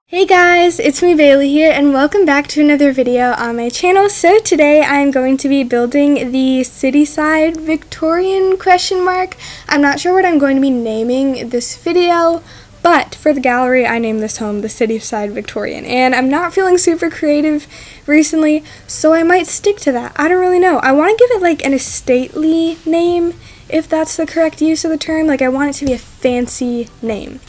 Hey guys, it's me Bailey here and welcome back to another video on my channel. So today I'm going to be building the Cityside Victorian ? I'm not sure what I'm going to be naming this video, but for the gallery I named this home the Cityside Victorian, and I'm not feeling super creative recently, so I might stick to that. I don't really know. I want to give it like an estately name, if that's the correct use of the term. Like I want it to be a fancy name.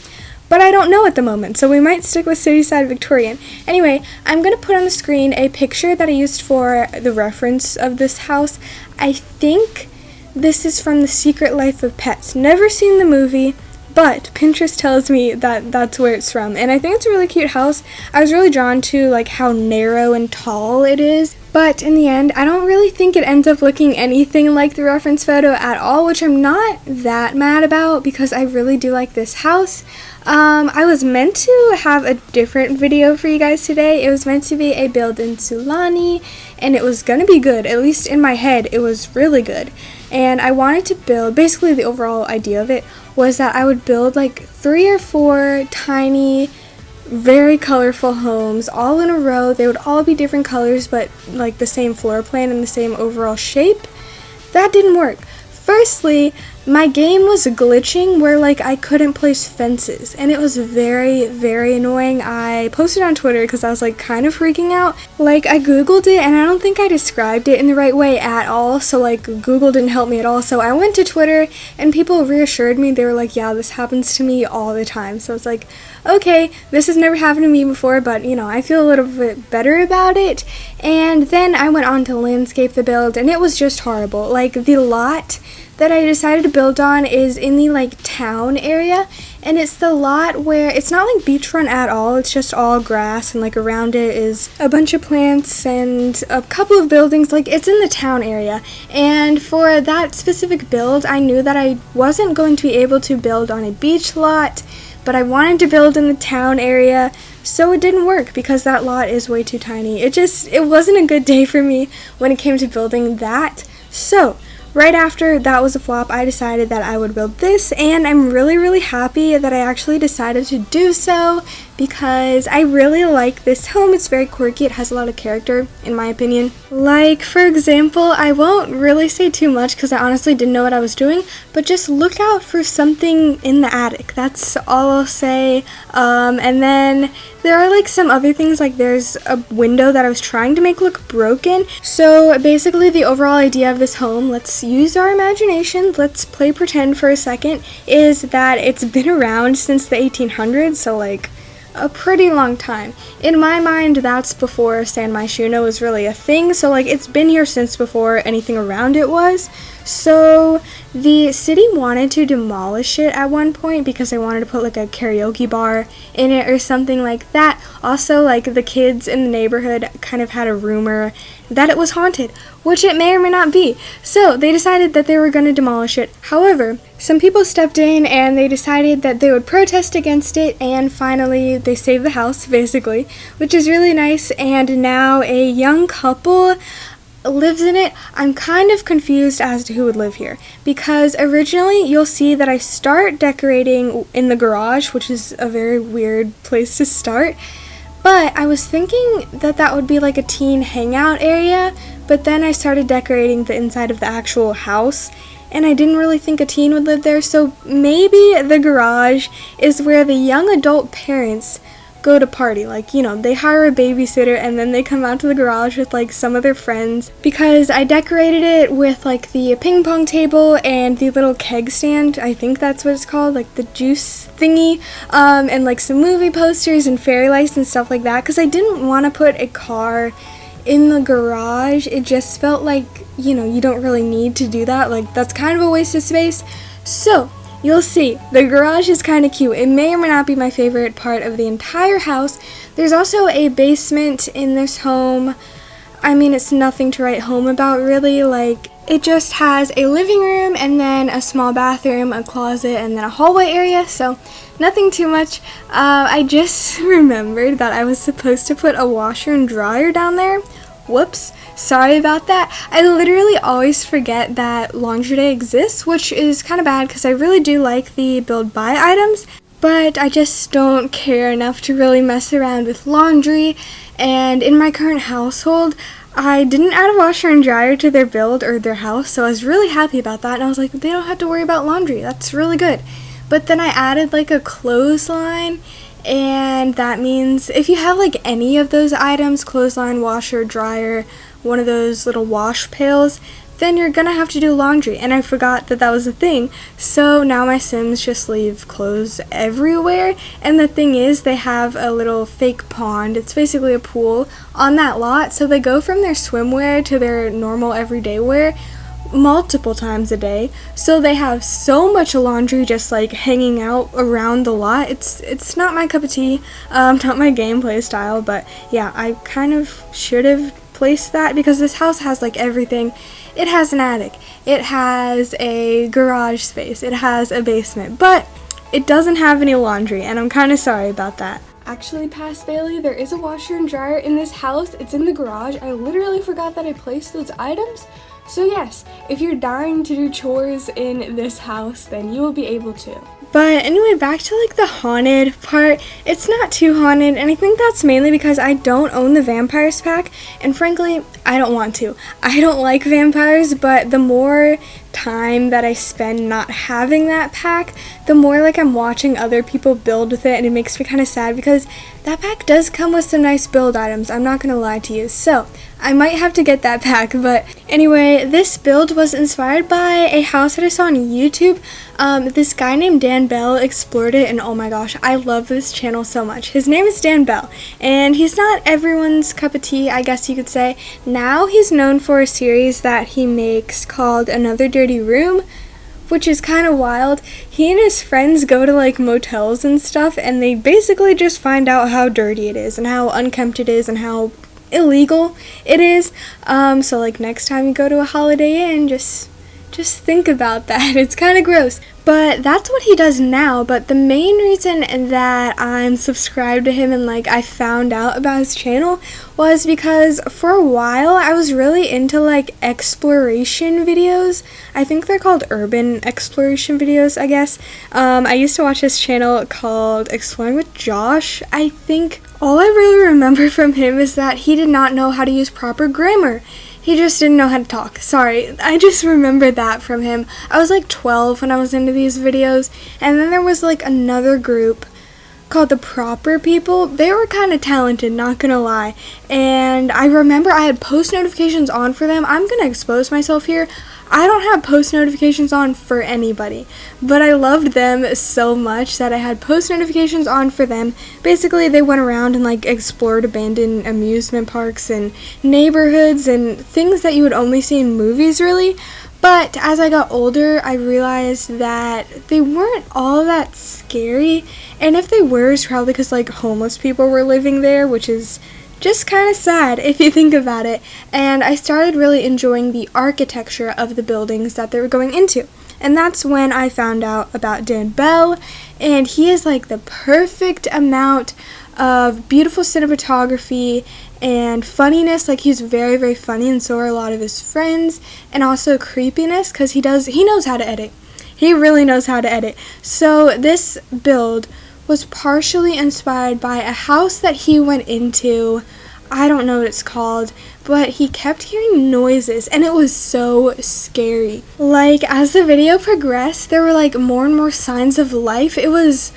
But I don't know at the moment, so we might stick with Cityside Victorian. Anyway, I'm going to put on the screen a picture that I used for the reference of this house. I think this is from The Secret Life of Pets. Never seen the movie, but Pinterest tells me that that's where it's from. And I think it's a really cute house. I was really drawn to like how narrow and tall it is. But in the end, I don't really think it ends up looking anything like the reference photo at all, which I'm not that mad about because I really do like this house. I was meant to have a different video for you guys today. It was meant to be a build in Sulani, and it was gonna be good. At least in my head, it was really good. And I wanted to build, basically the overall idea of it was that I would build like 3 or 4 tiny, very colorful homes all in a row. They would all be different colors, but like the same floor plan and the same overall shape. That didn't work. Firstly, my game was glitching where like I couldn't place fences, and it was very, very annoying. I posted on Twitter because I was like kind of freaking out. Like I googled it and I don't think I described it in the right way at all, so like Google didn't help me at all. So I went to Twitter and people reassured me. They were like, yeah, this happens to me all the time. So it's like, okay, this has never happened to me before, but you know, I feel a little bit better about it. And then I went on to landscape the build, and it was just horrible. Like the lot that I decided to build on is in the like town area, and it's the lot where it's not like beachfront at all. It's just all grass, and like around it is a bunch of plants and a couple of buildings. Like it's in the town area, and for that specific build I knew that I wasn't going to be able to build on a beach lot, but I wanted to build in the town area, so it didn't work because that lot is way too tiny. It wasn't a good day for me when it came to building that. So right after that was a flop, I decided that I would build this, and I'm really, really happy that I actually decided to do so because I really like this home. It's very quirky. It has a lot of character, in my opinion. Like, for example, I won't really say too much because I honestly didn't know what I was doing, but just look out for something in the attic. That's all I'll say. And then there are like some other things, like there's a window that I was trying to make look broken. So basically the overall idea of this home, let's use our imagination, let's play pretend for a second, is that it's been around since the 1800s, so like a pretty long time. In my mind, that's before San Myshuno was really a thing, so like it's been here since before anything around it was. So the city wanted to demolish it at one point because they wanted to put like a karaoke bar in it or something like that. Also, like the kids in the neighborhood kind of had a rumor that it was haunted, which it may or may not be. So they decided that they were going to demolish it. However, some people stepped in and they decided that they would protest against it, and finally they saved the house, basically, which is really nice. And now a young couple lives in it. I'm kind of confused as to who would live here because originally you'll see that I start decorating in the garage, which is a very weird place to start. But I was thinking that that would be like a teen hangout area, but then I started decorating the inside of the actual house, and I didn't really think a teen would live there, so maybe the garage is where the young adult parents go to party. Like, you know, they hire a babysitter and then they come out to the garage with like some of their friends, because I decorated it with like the ping pong table and the little keg stand, I think that's what it's called, like the juice thingy, and like some movie posters and fairy lights and stuff like that, because I didn't want to put a car in the garage. It just felt like, you know, you don't really need to do that. Like that's kind of a waste of space. So you'll see, the garage is kind of cute. It may or may not be my favorite part of the entire house. There's also a basement in this home. I mean, it's nothing to write home about, really. Like, it just has a living room and then a small bathroom, a closet, and then a hallway area, so nothing too much. I just remembered that I was supposed to put a washer and dryer down there. Whoops, sorry about that. I literally always forget that laundry day exists, which is kind of bad because I really do like the build buy items. but I just don't care enough to really mess around with laundry. And in my current household, I didn't add a washer and dryer to their build or their house, so I was really happy about that. And I was like, they don't have to worry about laundry. That's really good. But then I added like a clothesline, and that means if you have like any of those items, clothesline, washer, dryer, one of those little wash pails, then you're gonna have to do laundry. And I forgot that that was a thing, so now my Sims just leave clothes everywhere. And the thing is, they have a little fake pond, it's basically a pool, on that lot, so they go from their swimwear to their normal everyday wear multiple times a day, so they have so much laundry just like hanging out around the lot. It's not my cup of tea, not my gameplay style, but yeah, I kind of should have placed that because this house has like everything. It has an attic, it has a garage space, it has a basement, but it doesn't have any laundry, and I'm kind of sorry about that. Actually, past Bailey, there is a washer and dryer in this house. It's in the garage. I literally forgot that I placed those items. So yes, if you're dying to do chores in this house, then you will be able to. But anyway, back to like the haunted part. It's not too haunted, and I think that's mainly because I don't own the vampires pack, and frankly, I don't want to. I don't like vampires, but the more time that I spend not having that pack, the more like I'm watching other people build with it, and it makes me kind of sad because that pack does come with some nice build items, I'm not gonna lie to you. So I might have to get that pack. But anyway, this build was inspired by a house that I saw on YouTube. This guy named Dan Bell explored it, and oh my gosh, I love this channel so much. His name is Dan Bell, and he's not everyone's cup of tea, I guess you could say. Now he's known for a series that he makes called Another Dirty Room, which is kind of wild. He and his friends go to like motels and stuff, and they basically just find out how dirty it is and how unkempt it is and how illegal it is. So like next time you go to a Holiday Inn, just think about that. It's kind of gross. But that's what he does now. But the main reason that I'm subscribed to him and like I found out about his channel was because for a while I was really into like exploration videos. I think they're called urban exploration videos, I guess. I used to watch this channel called Exploring with Josh, I think. All I really remember from him is that he did not know how to use proper grammar. He just didn't know how to talk. Sorry, I just remember that from him. I was like 12 when I was into these videos, and then there was like another group called the Proper People. They were kind of talented, not gonna lie, and I remember I had post notifications on for them. I'm gonna expose myself here. I don't have post notifications on for anybody, but I loved them so much that I had post notifications on for them. Basically, they went around and like explored abandoned amusement parks and neighborhoods and things that you would only see in movies, really. But as I got older, I realized that they weren't all that scary, and if they were, it's probably because like homeless people were living there, which is just kind of sad if you think about it. And I started really enjoying the architecture of the buildings that they were going into. And that's when I found out about Dan Bell, and he is like the perfect amount of beautiful cinematography and funniness. Like he's very, very funny, and so are a lot of his friends, and also creepiness because he knows how to edit. He really knows how to edit. So this build was partially inspired by a house that he went into. I don't know what it's called, but he kept hearing noises, and it was so scary. Like, as the video progressed, there were like more and more signs of life. It was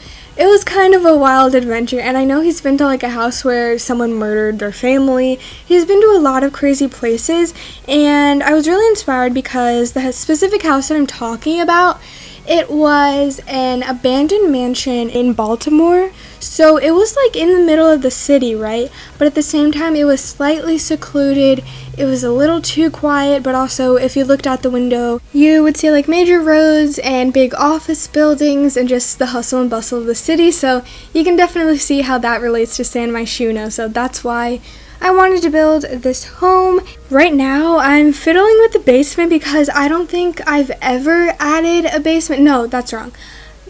kind of a wild adventure, and I know he's been to like a house where someone murdered their family. He's been to a lot of crazy places, and I was really inspired because the specific house that I'm talking about, it was an abandoned mansion in Baltimore. So it was like in the middle of the city, right? But at the same time, it was slightly secluded. It was a little too quiet, but also if you looked out the window, you would see like major roads and big office buildings and just the hustle and bustle of the city. So you can definitely see how that relates to San Myshuno. So that's why I wanted to build this home. Right now, I'm fiddling with the basement because I don't think I've ever added a basement. No, that's wrong.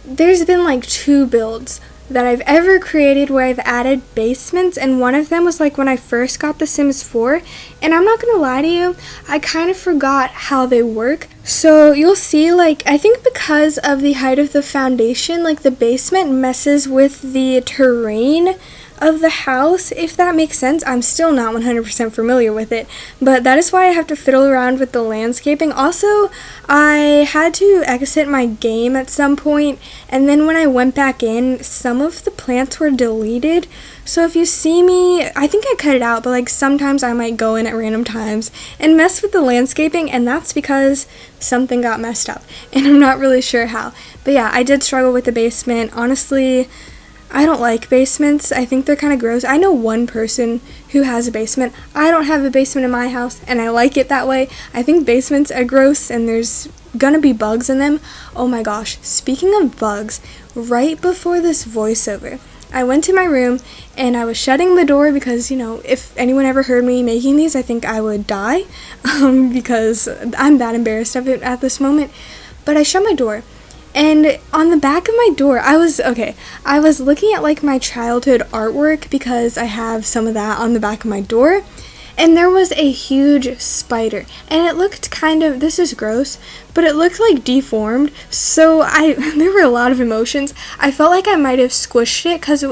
There's been like 2 builds that I've ever created where I've added basements, and one of them was like when I first got The Sims 4, and I'm not gonna lie to you, I kind of forgot how they work, So you'll see, like, I think because of the height of the foundation, like, the basement messes with the terrain of the house, if that makes sense. I'm still not 100% familiar with it, but that is why I have to fiddle around with the landscaping. Also, I had to exit my game at some point, and then when I went back in, some of the plants were deleted. So if you see me, I think I cut it out, but like sometimes I might go in at random times and mess with the landscaping, and that's because something got messed up, and I'm not really sure how. But yeah, I did struggle with the basement. Honestly, I don't like basements. I think they're kind of gross. I know one person who has a basement. I don't have a basement in my house, and I like it that way. I think basements are gross, and there's gonna be bugs in them. Oh my gosh, speaking of bugs, right before this voiceover, I went to my room, and I was shutting the door because, you know, if anyone ever heard me making these, I think I would die, because I'm that embarrassed of it at this moment. But I shut my door. And on the back of my door, I was looking at like my childhood artwork because I have some of that on the back of my door, and there was a huge spider, and it looked this is gross, but it looked like deformed, so there were a lot of emotions. I felt like I might have squished it because it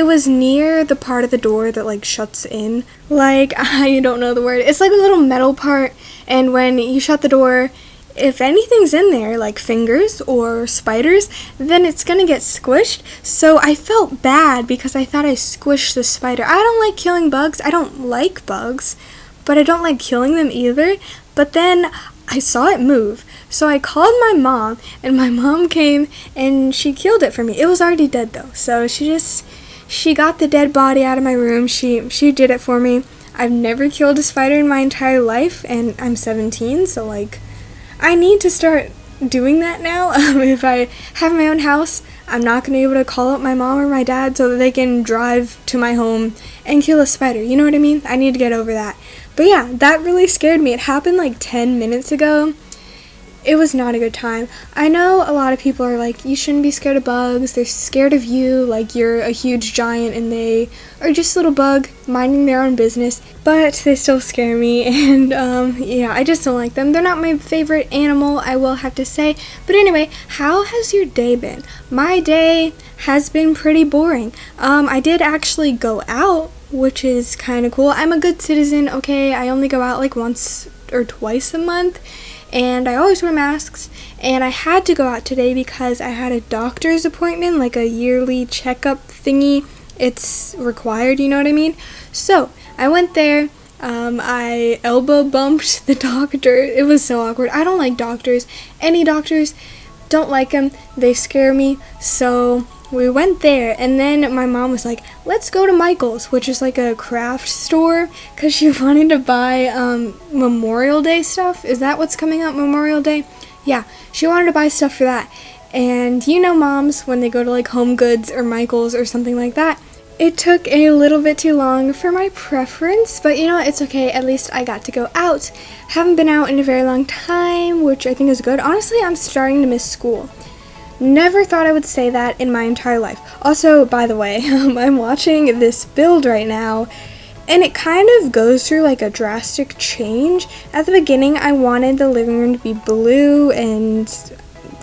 was near the part of the door that like shuts in, like, I don't know the word, it's like a little metal part, and when you shut the door, if anything's in there, like fingers or spiders, then it's gonna get squished. So I felt bad because I thought I squished the spider. I don't like killing bugs. I don't like bugs, but I don't like killing them either. But then I saw it move. So I called my mom, and my mom came and she killed it for me. It was already dead though. So she got the dead body out of my room. She did it for me. I've never killed a spider in my entire life, and I'm 17, so like, I need to start doing that now. If I have my own house, I'm not going to be able to call up my mom or my dad so that they can drive to my home and kill a spider. You know what I mean? I need to get over that. But yeah, that really scared me. It happened like 10 minutes ago. It was not a good time. I know a lot of people are like, you shouldn't be scared of bugs. They're scared of you, like you're a huge giant and they are just a little bug minding their own business. But they still scare me, and yeah, I just don't like them. They're not my favorite animal, I will have to say. But anyway, how has your day been? My day has been pretty boring. I did actually go out, which is kind of cool. I'm a good citizen, okay? I only go out like once or twice a month, and I always wear masks, and I had to go out today because I had a doctor's appointment, like a yearly checkup thingy. It's required, you know what I mean? So I went there. I elbow bumped the doctor. It was so awkward. I don't like doctors. Any doctors, don't like them. They scare me. So we went there, and then my mom was like, let's go to Michael's, which is like a craft store, because she wanted to buy Memorial Day stuff. Is that what's coming up, Memorial Day? Yeah, she wanted to buy stuff for that. And you know moms, when they go to like Home Goods or Michael's or something like that, it took a little bit too long for my preference, but you know, it's okay. At least I got to go out. Haven't been out in a very long time, which I think is good. Honestly, I'm starting to miss school. Never thought I would say that in my entire life. Also, by the way, I'm watching this build right now, and it kind of goes through like a drastic change. At the beginning, I wanted the living room to be blue and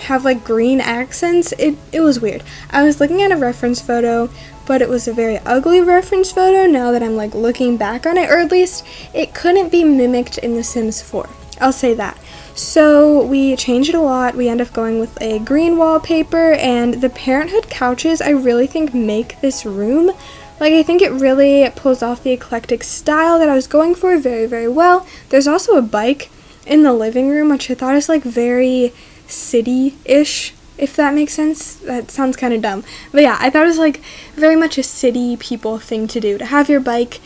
have like green accents. It was weird. I was looking at a reference photo, but it was a very ugly reference photo now that I'm like looking back on it, or at least it couldn't be mimicked in The Sims 4. I'll say that. So we changed it a lot. We end up going with a green wallpaper, and the Parenthood couches I really think make this room. Like, I think it really pulls off the eclectic style that I was going for very, very well. There's also a bike in the living room, which I thought is like very city-ish, if that makes sense. That sounds kind of dumb. But yeah, I thought it was like very much a city people thing to do, to have your bike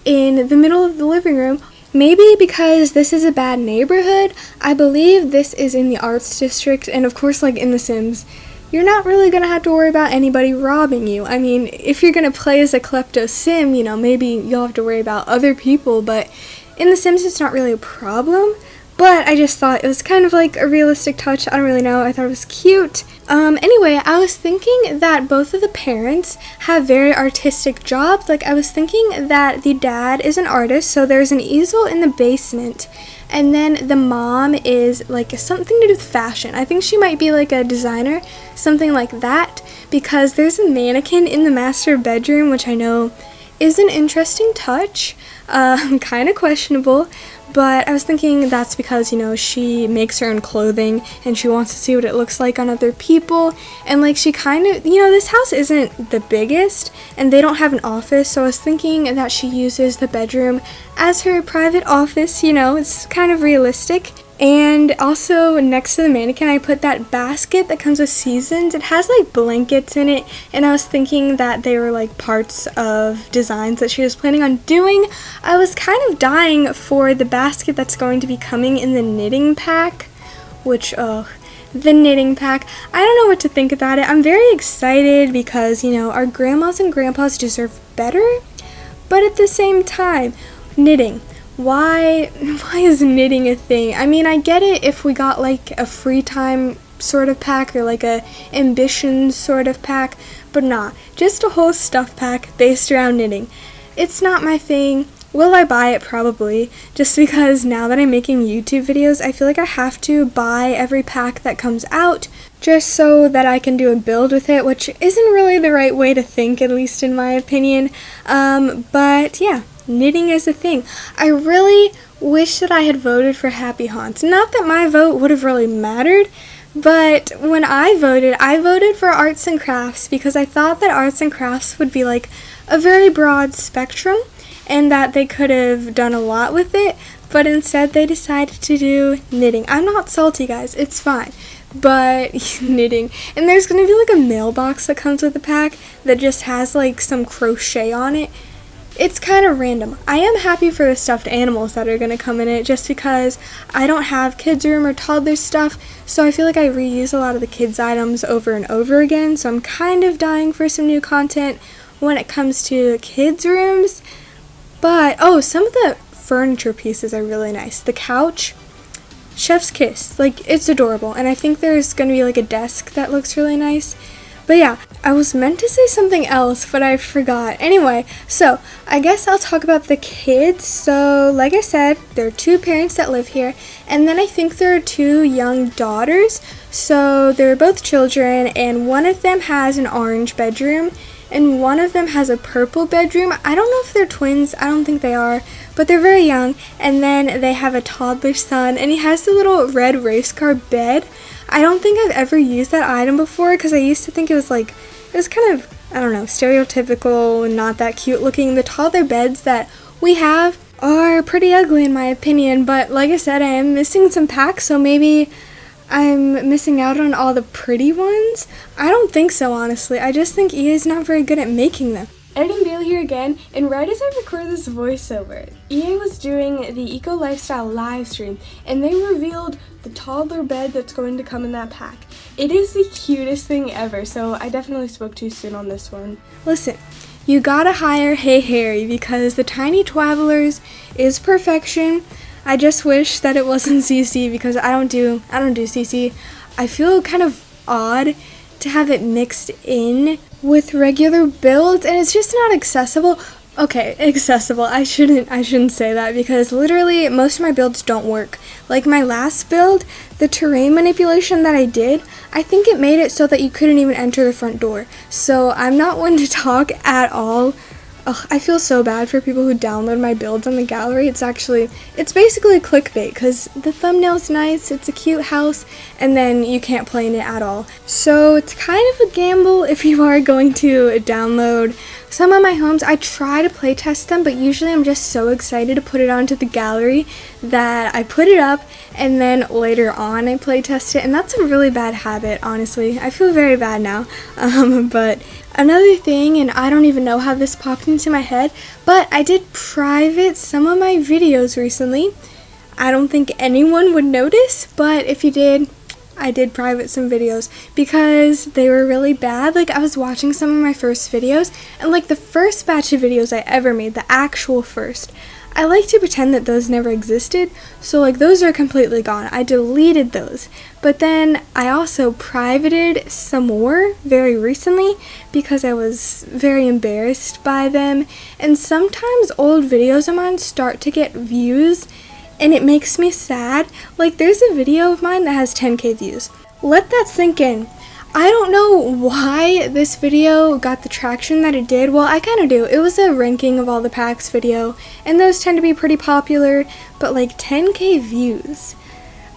in the middle of the living room. Maybe because this is a bad neighborhood. I believe this is in the arts district, and of course, like in The Sims, you're not really gonna have to worry about anybody robbing you. I mean, if you're gonna play as a klepto sim, you know, maybe you'll have to worry about other people, but in The Sims it's not really a problem. But I just thought it was kind of like a realistic touch. I don't really know. I thought it was cute. Anyway, I was thinking that both of the parents have very artistic jobs. Like, I was thinking that the dad is an artist, so there's an easel in the basement, and then the mom is like something to do with fashion. I think she might be like a designer, something like that, because there's a mannequin in the master bedroom, which I know is an interesting touch, kind of questionable. But I was thinking that's because, she makes her own clothing and she wants to see what it looks like on other people. And like she kind of, this house isn't the biggest and they don't have an office. So I was thinking that she uses the bedroom as her private office, it's kind of realistic. And also next to the mannequin, I put that basket that comes with seasons. It has like blankets in it, and I was thinking that they were like parts of designs that she was planning on doing. I was kind of dying for the basket that's going to be coming in the knitting pack, which, the knitting pack. I don't know what to think about it. I'm very excited because, our grandmas and grandpas deserve better, but at the same time, knitting. Why is knitting a thing? I mean, I get it if we got like a free time sort of pack or like a ambition sort of pack, but nah, just a whole stuff pack based around knitting. It's not my thing. Will I buy it? Probably. Just because now that I'm making YouTube videos, I feel like I have to buy every pack that comes out just so that I can do a build with it, which isn't really the right way to think, at least in my opinion. But yeah. Knitting is a thing. I really wish that I had voted for Happy Haunts. Not that my vote would have really mattered, but when I voted for arts and crafts because I thought that arts and crafts would be like a very broad spectrum and that they could have done a lot with it, but instead they decided to do knitting. I'm not salty, guys. It's fine. But knitting. And there's going to be like a mailbox that comes with the pack that just has like some crochet on it. It's kind of random. I am happy for the stuffed animals that are going to come in it just because I don't have kids' room or toddler stuff, so I feel like I reuse a lot of the kids' items over and over again, so I'm kind of dying for some new content when it comes to kids' rooms. But, some of the furniture pieces are really nice. The couch, chef's kiss. Like, it's adorable, and I think there's going to be like a desk that looks really nice. But yeah, I was meant to say something else, but I forgot. Anyway, so I guess I'll talk about the kids. So like I said, there are 2 parents that live here, and then I think there are 2 young daughters. So they're both children, and one of them has an orange bedroom, and one of them has a purple bedroom. I don't know if they're twins. I don't think they are, but they're very young. And then they have a toddler son, and he has the little red race car bed. I don't think I've ever used that item before because I used to think it was kind of, I don't know, stereotypical and not that cute looking. The toddler beds that we have are pretty ugly in my opinion, but like I said, I am missing some packs, so maybe I'm missing out on all the pretty ones. I don't think so, honestly. I just think EA is not very good at making them. Editing Bailey here again, and right as I record this voiceover, EA was doing the Eco Lifestyle live stream, and they revealed the toddler bed that's going to come in that pack. It is the cutest thing ever, so I definitely spoke too soon on this one. Listen, you gotta hire Hey Harry because the Tiny Twavelers is perfection. I just wish that it wasn't CC because I don't do CC. I feel kind of odd to have it mixed in with regular builds, and it's just not accessible. Okay, accessible. I shouldn't say that because literally most of my builds don't work. Like my last build, the terrain manipulation that I did, I think it made it so that you couldn't even enter the front door. So I'm not one to talk at all. Ugh, I feel so bad for people who download my builds on the gallery. It's basically clickbait because the thumbnail's nice, it's a cute house, and then you can't play in it at all. So it's kind of a gamble if you are going to download some of my homes. I try to play test them, but usually I'm just so excited to put it onto the gallery that I put it up and then later on I play test it, and that's a really bad habit, honestly. I feel very bad now. But another thing, and I don't even know how this popped into my head, but I did private some of my videos recently. I don't think anyone would notice, but if you did, I did private some videos because they were really bad. Like, I was watching some of my first videos, and like the first batch of videos I ever made, the actual first, I like to pretend that those never existed, so like those are completely gone. I deleted those. But then I also privated some more very recently because I was very embarrassed by them. And sometimes old videos of mine start to get views and it makes me sad. Like there's a video of mine that has 10k views. Let that sink in. I don't know why this video got the traction that it did. Well, I kind of do. It was a ranking of all the packs video, and those tend to be pretty popular, but like 10k views.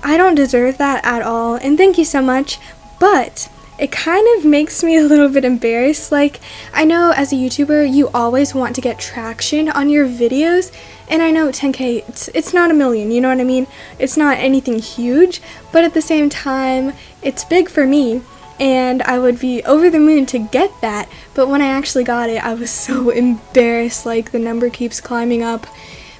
I don't deserve that at all, and thank you so much, but it kind of makes me a little bit embarrassed. Like, I know as a YouTuber, you always want to get traction on your videos, and I know 10k, it's not a million, you know what I mean? It's not anything huge, but at the same time, it's big for me. And I would be over the moon to get that, but when I actually got it, I was so embarrassed. Like, the number keeps climbing up,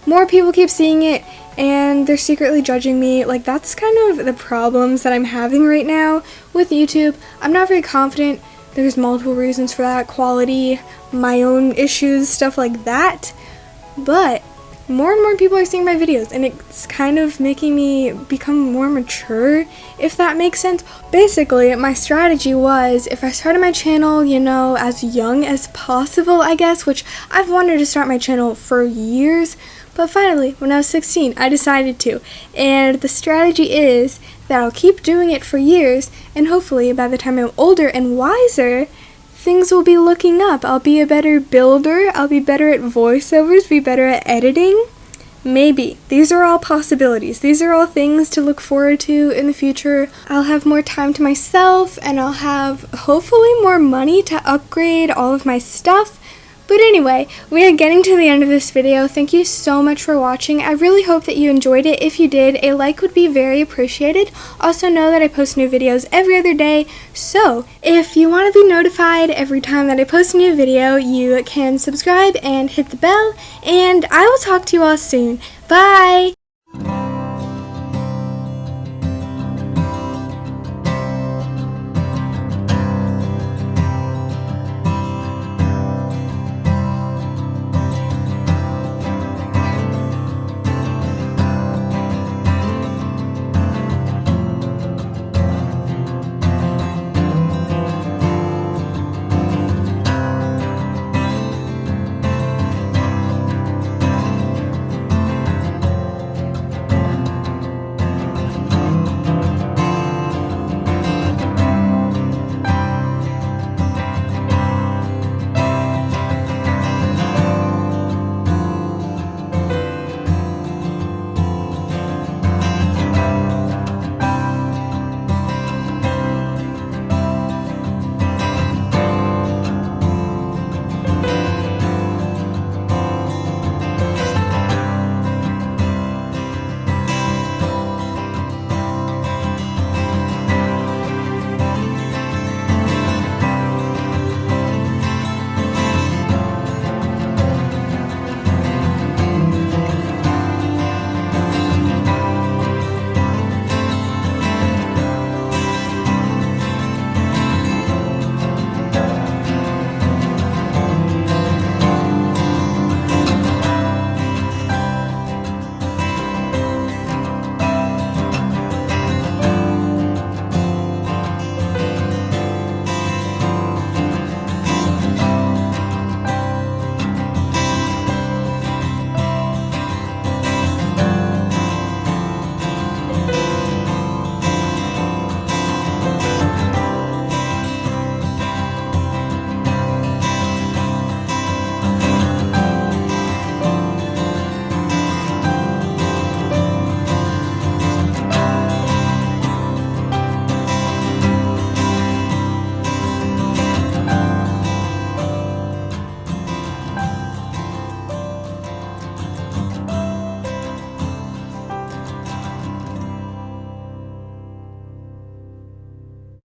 more people keep seeing it, and they're secretly judging me. Like, that's kind of the problems that I'm having right now with YouTube. I'm not very confident. There's multiple reasons for that, quality, my own issues, stuff like that, but more and more people are seeing my videos, and it's kind of making me become more mature, if that makes sense. Basically, my strategy was, if I started my channel, you know, as young as possible, I guess, which I've wanted to start my channel for years, but finally, when I was 16, I decided to. And the strategy is that I'll keep doing it for years, and hopefully, by the time I'm older and wiser, things will be looking up. I'll be a better builder, I'll be better at voiceovers, be better at editing. Maybe. These are all possibilities. These are all things to look forward to in the future. I'll have more time to myself, and I'll have hopefully more money to upgrade all of my stuff. But anyway, we are getting to the end of this video. Thank you so much for watching. I really hope that you enjoyed it. If you did, a like would be very appreciated. Also know that I post new videos every other day, so if you want to be notified every time that I post a new video, you can subscribe and hit the bell, and I will talk to you all soon. Bye!